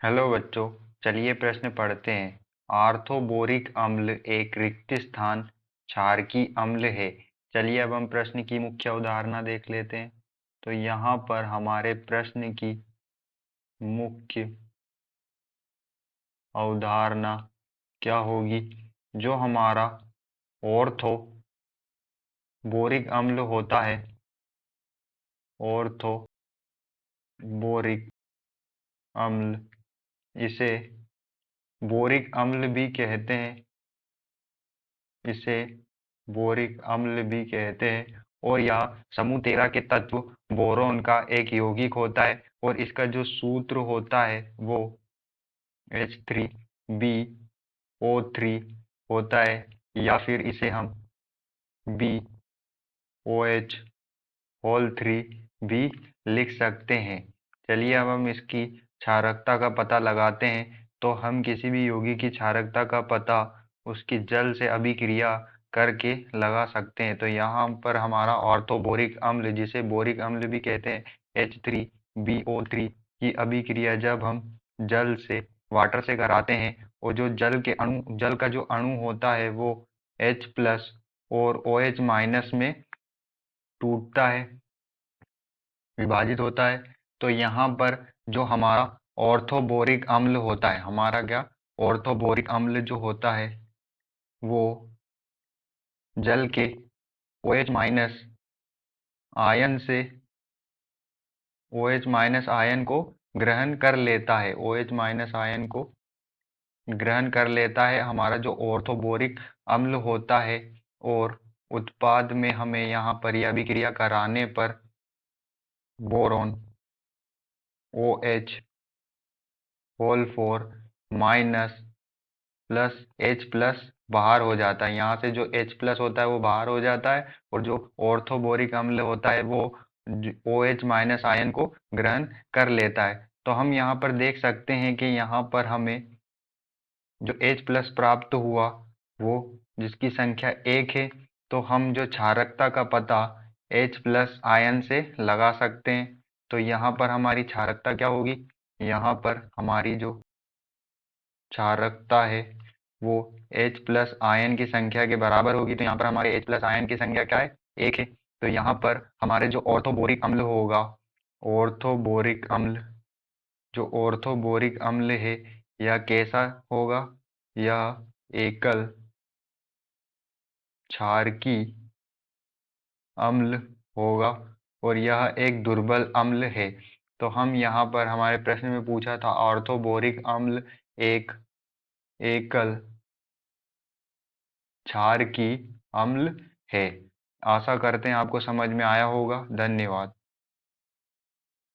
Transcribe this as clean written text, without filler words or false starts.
Hello बच्चों, चलिए प्रश्न पढ़ते हैं। आर्थोबोरिक अम्ल एक रिक्त स्थान क्षारकीय अम्ल है। चलिए अब हम प्रश्न की मुख्य अवधारणा देख लेते हैं। तो यहाँ पर हमारे प्रश्न की मुख्य अवधारणा क्या होगी? जो हमारा ऑर्थोबोरिक अम्ल होता है, ऑर्थोबोरिक अम्ल, इसे बोरिक अम्ल भी कहते हैं, इसे बोरिक अम्ल भी कहते हैं। और यह समूह 13 के तत्व बोरोन का एक यौगिक होता है और इसका जो सूत्र होता है वो H3BO3 होता है, या फिर इसे हम BOH होल 3 भी लिख सकते हैं। चलिए अब हम इसकी क्षारकता का पता लगाते हैं। तो हम किसी भी यौगिक की क्षारकता का पता उसकी जल से अभिक्रिया करके लगा सकते हैं। तो यहाँ पर हमारा ऑर्थोबोरिक अम्ल, जिसे बोरिक अम्ल भी कहते हैं, H3BO3 की अभिक्रिया जब हम जल से वाटर से कराते हैं और जो जल का जो अणु होता है वो H प्लस और OH माइनस में टूटता है, विभाजित होता है। तो यहाँ पर जो हमारा ऑर्थोबोरिक अम्ल होता है, हमारा क्या ऑर्थोबोरिक अम्ल जो होता है वो जल के OH माइनस आयन से OH माइनस आयन को ग्रहण कर लेता है, OH माइनस आयन को ग्रहण कर लेता है हमारा जो ऑर्थोबोरिक अम्ल होता है। और उत्पाद में हमें यहाँ पर यह अभिक्रिया कराने पर boron OH whole 4 minus plus H plus बाहर हो जाता है। यहाँ से जो H प्लस होता है वो बाहर हो जाता है और जो ऑर्थोबोरिक अम्ल होता है वो OH माइनस आयन को ग्रहण कर लेता है। तो हम यहाँ पर देख सकते हैं कि यहाँ पर हमें जो H प्लस प्राप्त हुआ वो जिसकी संख्या 1 है। तो हम जो क्षारकता का पता H प्लस आयन से लगा सकते हैं। तो यहाँ पर हमारी क्षारकता क्या होगी? यहाँ पर हमारी जो क्षारकता है वो H प्लस आयन की संख्या के बराबर होगी। तो यहाँ पर हमारे H प्लस आयन की संख्या क्या है? 1 है। तो यहाँ पर हमारे जो ऑर्थोबोरिक अम्ल होगा, ऑर्थोबोरिक अम्ल, जो ऑर्थोबोरिक अम्ल है यह कैसा होगा? यह एकल क्षारकीय अम्ल होगा और यह एक दुर्बल अम्ल है। तो हम यहाँ पर हमारे प्रश्न में पूछा था ऑर्थोबोरिक अम्ल एक एकल क्षारकीय अम्ल है। आशा करते हैं आपको समझ में आया होगा। धन्यवाद।